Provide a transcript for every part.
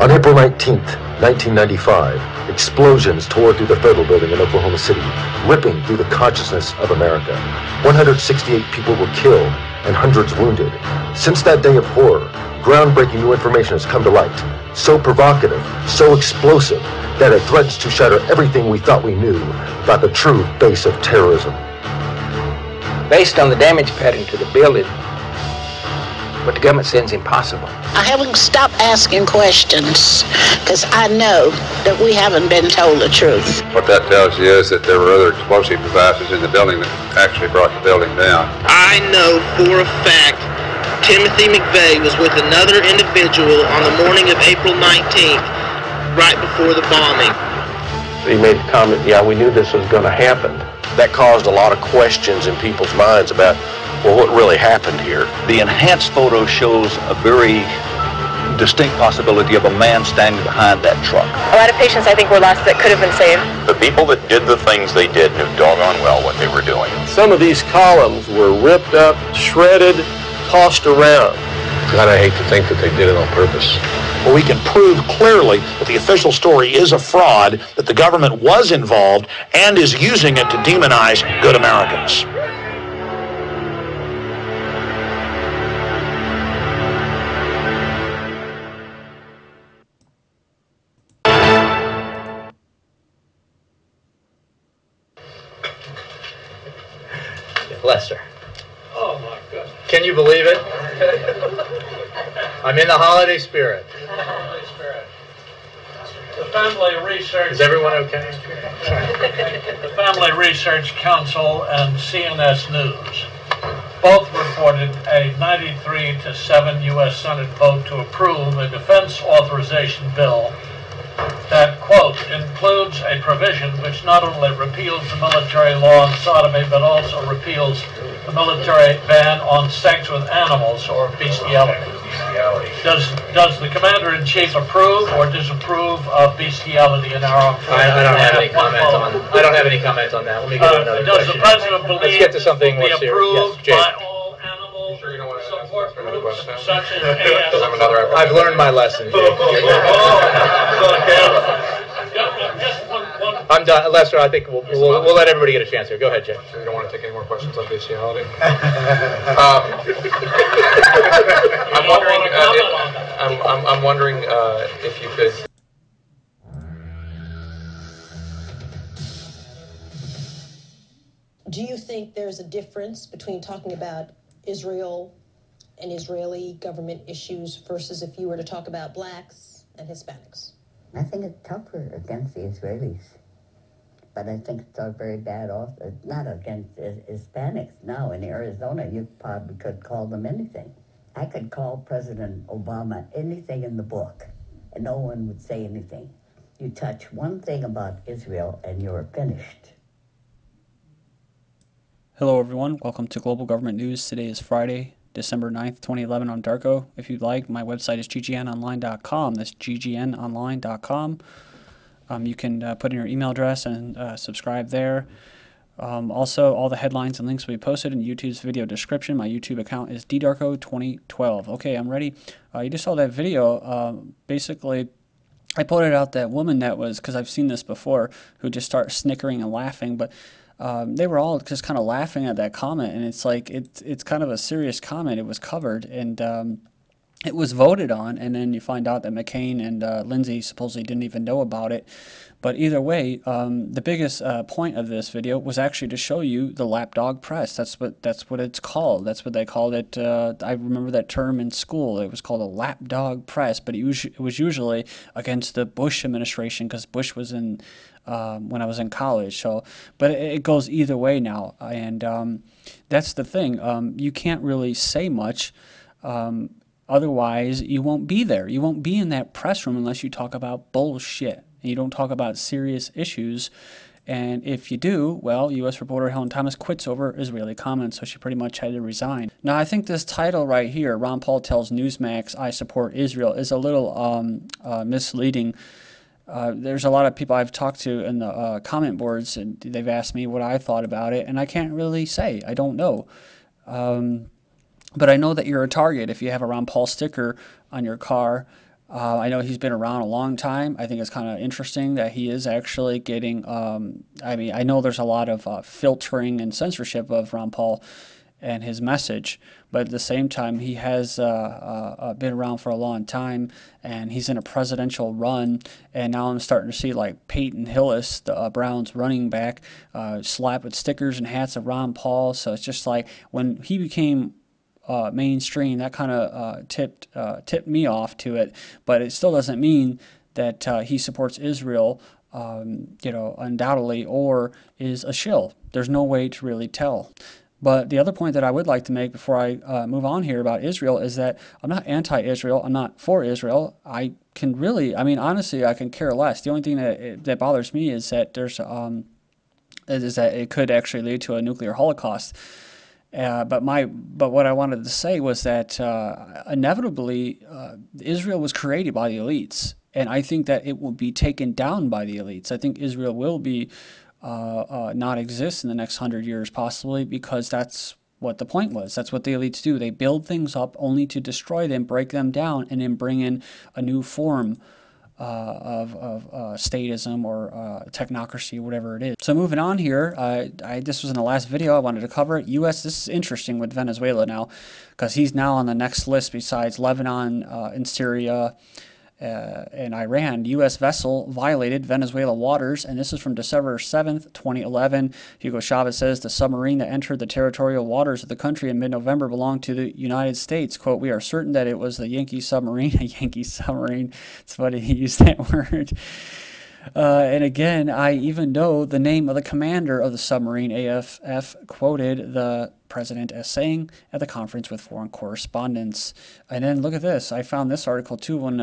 On April 19th, 1995, explosions tore through the Federal Building in Oklahoma City, ripping through the consciousness of America. 168 people were killed and hundreds wounded. Since that day of horror, groundbreaking new information has come to light, so provocative, so explosive, that it threatens to shatter everything we thought we knew about the true base of terrorism. Based on the damage pattern to the building, what the government says is impossible. I haven't stopped asking questions because I know that we haven't been told the truth. What that tells you is that there were other explosive devices in the building that actually brought the building down. I know for a fact Timothy McVeigh was with another individual on the morning of April 19th, right before the bombing. He made the comment, yeah, we knew this was going to happen. That caused a lot of questions in people's minds about, well, what really happened here? The enhanced photo shows a very distinct possibility of a man standing behind that truck. A lot of patients, I think, were lost that could have been saved. The people that did the things they did knew doggone well what they were doing. Some of these columns were ripped up, shredded, tossed around. God, I hate to think that they did it on purpose. Well, we can prove clearly that the official story is a fraud, that the government was involved and is using it to demonize good Americans. Lester. Oh my goodness. Can you believe it? I'm in the holiday spirit. Holiday spirit. The Family Research... Is everyone okay? The Family Research Council and CNS News both reported a 93-7 U.S. Senate vote to approve a defense authorization bill that, quote, includes a provision which not only repeals the military law on sodomy, but also repeals the military ban on sex with animals, or bestiality. Does the Commander-in-Chief approve or disapprove of bestiality in our armed forces? I don't have any comment on that. Let me get another does question. The President believe Let's get to something more serious. approved Yes, by all animal support groups such as AS? I've learned my lesson, Jake. I'm done. Lester, I think we'll let everybody get a chance here. Go ahead, Jay. You don't want to take any more questions on bestiality? I'm wondering if you could... Do you think there's a difference between talking about Israel and Israeli government issues versus if you were to talk about blacks and Hispanics? I think it's tougher against the Israelis, but I think it's all very bad also, not against Hispanics. Now in Arizona, you probably could call them anything. I could call President Obama anything in the book, and no one would say anything. You touch one thing about Israel, and you're finished. Hello everyone, welcome to Global Government News. Today is Friday, December 9th, 2011 on Darko. If you'd like, my website is ggnonline.com. That's ggnonline.com. You can put in your email address and subscribe there. Also, all the headlines and links will be posted in YouTube's video description. My YouTube account is ddarko2012. Okay, I'm ready. You just saw that video. Basically, I pointed out that woman that was, because I've seen this before, who just starts snickering and laughing, but they were all just kind of laughing at that comment, and it's like it's kind of a serious comment. It was covered, and it was voted on, and then you find out that McCain and Lindsay supposedly didn't even know about it. But either way, the biggest point of this video was actually to show you the lapdog press. That's what it's called. That's what they called it. I remember that term in school. It was called a lapdog press, but it was usually against the Bush administration, because Bush was in when I was in college. So, but it goes either way now, and that's the thing. You can't really say much. Otherwise, you won't be there. You won't be in that press room unless you talk about bullshit. You don't talk about serious issues. And if you do, well, U.S. reporter Helen Thomas quits over Israeli comments, so she pretty much had to resign. Now, I think this title right here, Ron Paul tells Newsmax, I support Israel, is a little misleading. There's a lot of people I've talked to in the comment boards, and they've asked me what I thought about it, and I can't really say. I don't know. But I know that you're a target if you have a Ron Paul sticker on your car. I know he's been around a long time. I think it's kind of interesting that he is actually getting, I mean, I know there's a lot of filtering and censorship of Ron Paul and his message, but at the same time, he has been around for a long time, and he's in a presidential run, and now I'm starting to see like Peyton Hillis, the Browns running back, slap with stickers and hats of Ron Paul. So it's just like when he became mainstream, that kind of tipped me off to it, but it still doesn't mean that he supports Israel, you know, undoubtedly, or is a shill. There's no way to really tell. But the other point that I would like to make before I move on here about Israel is that I'm not anti-Israel. I'm not for Israel. I can really, I mean, honestly, I can care less. The only thing that bothers me is that there's is that it could actually lead to a nuclear holocaust. But what I wanted to say was that inevitably Israel was created by the elites, and I think that it will be taken down by the elites. I think Israel will be not exist in the next 100 years, possibly, because that's what the point was. That's what the elites do. They build things up only to destroy them, break them down, and then bring in a new form of statism or technocracy, whatever it is. So moving on here, this was in the last video I wanted to cover it. U.S. This is interesting with Venezuela now, because he's now on the next list besides Lebanon and Syria and Iran. U.S. vessel violated Venezuela waters, and this is from December 7th, 2011. Hugo Chávez says the submarine that entered the territorial waters of the country in mid-November belonged to the United States. Quote, "We are certain that it was the Yankee submarine." A Yankee submarine. It's funny he used that word. And again, I even know the name of the commander of the submarine. AFF quoted the president as saying at the conference with foreign correspondents. And then look at this. I found this article too when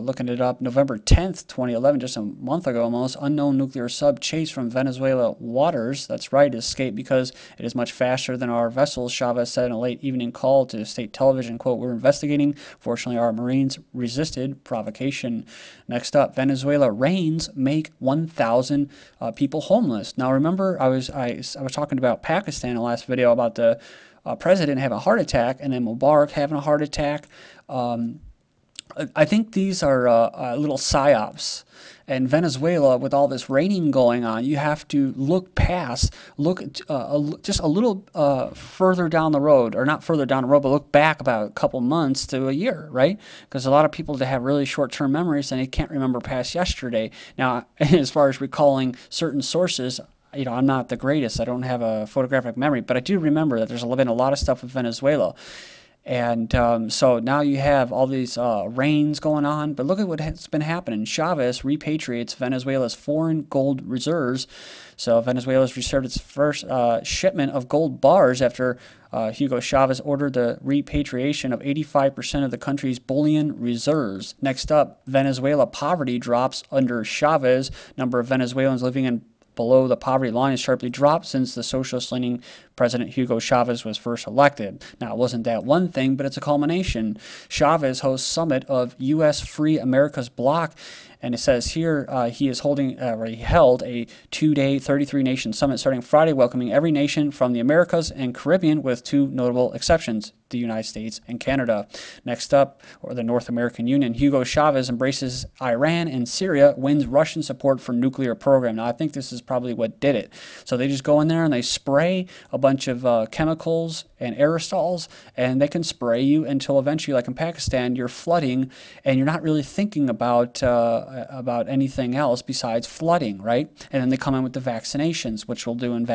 looking it up. November 10th, 2011, just a month ago almost. Unknown nuclear sub chased from Venezuela waters. That's right, escaped because it is much faster than our vessels, Chavez said in a late evening call to state television. Quote, "We're investigating. Fortunately, our Marines resisted provocation." Next up, Venezuela rains make 1,000 people homeless. Now remember, I was talking about Pakistan in the last video about the president having a heart attack and then Mubarak having a heart attack. I think these are little psyops. And Venezuela, with all this raining going on, you have to look past, just a little further down the road, or not further down the road, but look back about a couple months to a year, right? Because a lot of people that have really short-term memories and they can't remember past yesterday. Now, as far as recalling certain sources, you know, I'm not the greatest. I don't have a photographic memory, but I do remember that there's been a lot of stuff with Venezuela. And so now you have all these rains going on, but look at what has been happening. Chavez repatriates Venezuela's foreign gold reserves. So Venezuela's reserved its first shipment of gold bars after Hugo Chávez ordered the repatriation of 85% of the country's bullion reserves. Next up, Venezuela poverty drops under Chavez. Number of Venezuelans living in below the poverty line has sharply dropped since the socialist-leaning President Hugo Chávez was first elected. Now, it wasn't that one thing, but it's a culmination. Chavez hosts summit of U.S. Free America's Bloc, and it says here he is holding, or he held a two-day 33-nation summit starting Friday, welcoming every nation from the Americas and Caribbean with two notable exceptions, the United States and Canada. Next up, or the North American Union, Hugo Chávez embraces Iran and Syria, wins Russian support for nuclear program. Now, I think this is probably what did it. So they just go in there and they spray a bunch of chemicals and aerosols, and they can spray you until eventually, like in Pakistan, you're flooding, and you're not really thinking about anything else besides flooding, right? And then they come in with the vaccinations, which we'll do in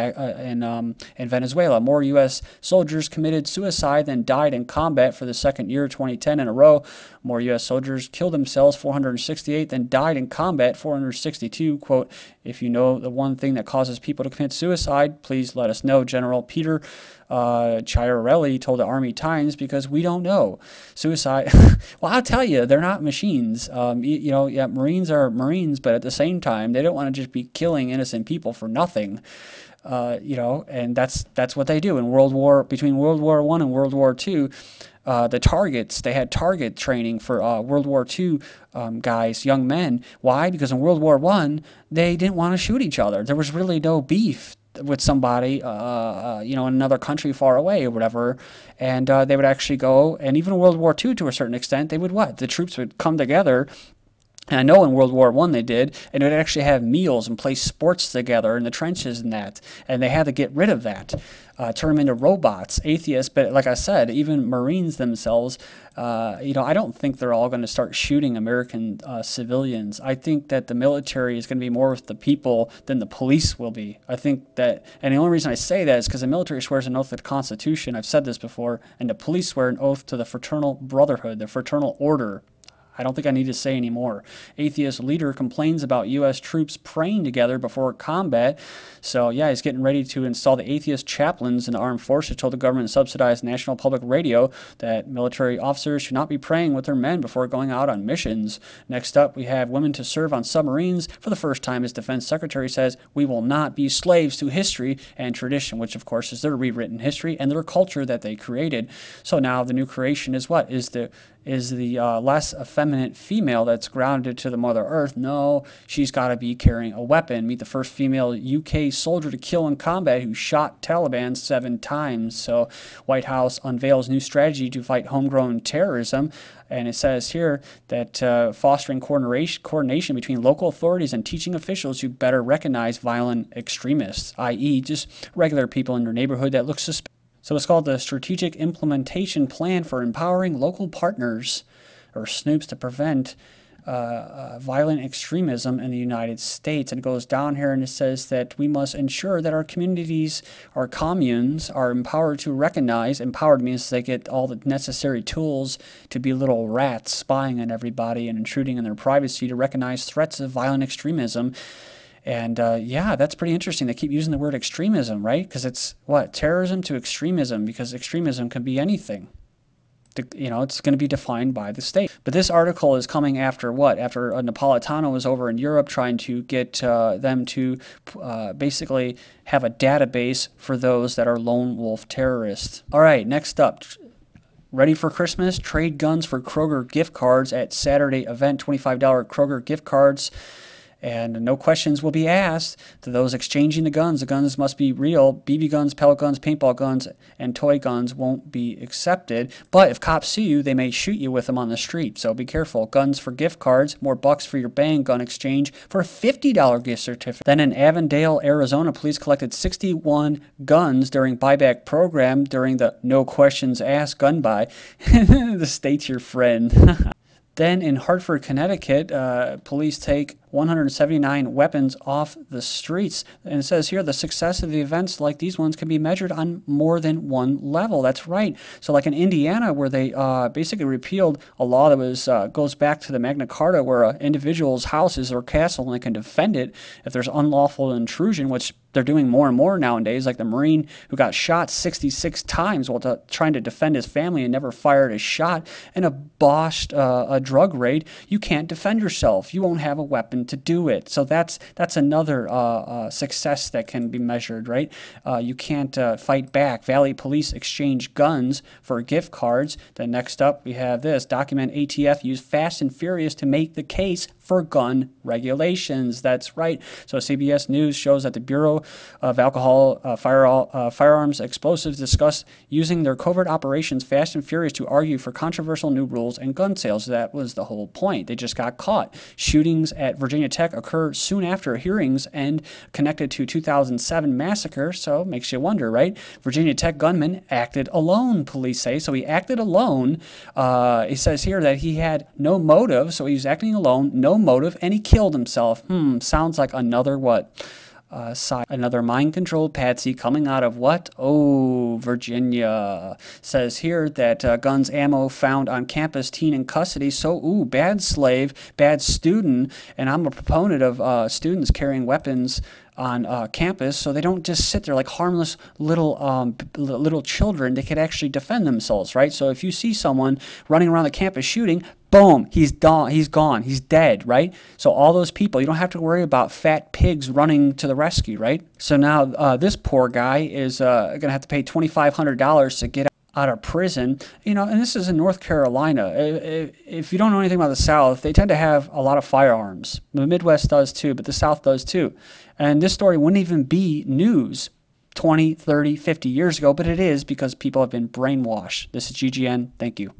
Venezuela. More U.S. soldiers committed suicide than died in combat for the second year, 2010 in a row. More U.S. soldiers killed themselves, 468, than died in combat, 462. Quote, "If you know the one thing that causes people to commit suicide, please let us know," General Peter Chiarelli told the Army Times, because we don't know. Suicide, well, I'll tell you, they're not machines. You know, yeah, Marines are Marines, but at the same time, they don't want to just be killing innocent people for nothing. You know, and that's what they do in between World War I and World War II. The targets, they had target training for World War II guys, young men. Why? Because in World War I, they didn't want to shoot each other. There was really no beef. with somebody, you know, in another country far away or whatever, and they would actually go, and even in World War II to a certain extent, they would what? The troops would come together. And I know in World War I they did, and they would actually have meals and play sports together in the trenches and that. And they had to get rid of that, turn them into robots, atheists. But like I said, even Marines themselves, you know, I don't think they're all going to start shooting American civilians. I think that the military is going to be more with the people than the police will be. I think that, and the only reason I say that is because the military swears an oath to the Constitution. I've said this before, and the police swear an oath to the fraternal brotherhood, the fraternal order. I don't think I need to say any more. Atheist leader complains about U.S. troops praying together before combat. So, yeah, he's getting ready to install the atheist chaplains in the armed forces. Told the government-subsidized National Public Radio that military officers should not be praying with their men before going out on missions. Next up, we have women to serve on submarines. For the first time, his defense secretary says, we will not be slaves to history and tradition, which, of course, is their rewritten history and their culture that they created. So now the new creation is what? Is the less effeminate female that's grounded to the Mother Earth. No, she's got to be carrying a weapon. Meet the first female UK soldier to kill in combat who shot Taliban 7 times. So White House unveils new strategy to fight homegrown terrorism. And it says here that fostering coordination between local authorities and teaching officials who better recognize violent extremists, i.e. just regular people in your neighborhood that look suspicious. So it's called the Strategic Implementation Plan for Empowering Local Partners, or SNOOPs, to prevent violent extremism in the United States. And it goes down here and it says that we must ensure that our communities, our communes, are empowered to recognize. Empowered means they get all the necessary tools to be little rats spying on everybody and intruding in their privacy to recognize threats of violent extremism. And yeah, that's pretty interesting. They keep using the word extremism, right? Because it's what? Terrorism to extremism, because extremism can be anything. You know, it's going to be defined by the state. But this article is coming after what? After Napolitano was over in Europe trying to get them to basically have a database for those that are lone wolf terrorists. All right, next up. Ready for Christmas? Trade guns for Kroger gift cards at Saturday event. $25 Kroger gift cards. And no questions will be asked to those exchanging the guns. The guns must be real. BB guns, pellet guns, paintball guns, and toy guns won't be accepted. But if cops see you, they may shoot you with them on the street. So be careful. Guns for gift cards, more bucks for your bang gun exchange for a $50 gift certificate. Then in Avondale, Arizona, police collected 61 guns during buyback program during the no questions asked gun buy. The state's your friend. Then in Hartford, Connecticut, police take 179 weapons off the streets. And it says here the success of the events like these ones can be measured on more than one level. That's right. So like in Indiana, where they basically repealed a law that was goes back to the Magna Carta, where an individual's house is their castle and they can defend it if there's unlawful intrusion, which they're doing more and more nowadays, like the Marine who got shot 66 times while trying to defend his family and never fired a shot, and boshed a drug raid. You can't defend yourself. You won't have a weapon to do it. So that's another success that can be measured, right? You can't fight back. Valley police exchange guns for gift cards. Then next up we have this. Document ATF used Fast and Furious to make the case for gun regulations. That's right. So CBS News shows that the Bureau of Alcohol, Firearms, Explosives discussed using their covert operations Fast and Furious to argue for controversial new rules and gun sales. That was the whole point. They just got caught. Shootings at Virginia Tech occur soon after hearings and connected to 2007 massacre. So it makes you wonder, right? Virginia Tech gunman acted alone, police say. So he acted alone. It says here that he had no motive. So he was acting alone, no motive, and he killed himself. Sounds like another what? Another mind-controlled patsy coming out of what? Oh, Virginia. Says here that guns, ammo found on campus, teen in custody. So, bad slave, bad student. And I'm a proponent of students carrying weapons on campus, so they don't just sit there like harmless little children. They could actually defend themselves, right? So if you see someone running around the campus shooting, boom, he's gone, he's dead, right? So all those people, you don't have to worry about fat pigs running to the rescue, right? So now this poor guy is going to have to pay $2,500 to get out of prison, and this is in North Carolina. If you don't know anything about the South, they tend to have a lot of firearms. The Midwest does too, but the South does too. And this story wouldn't even be news 20, 30, 50 years ago, but it is because people have been brainwashed. This is GGN. Thank you.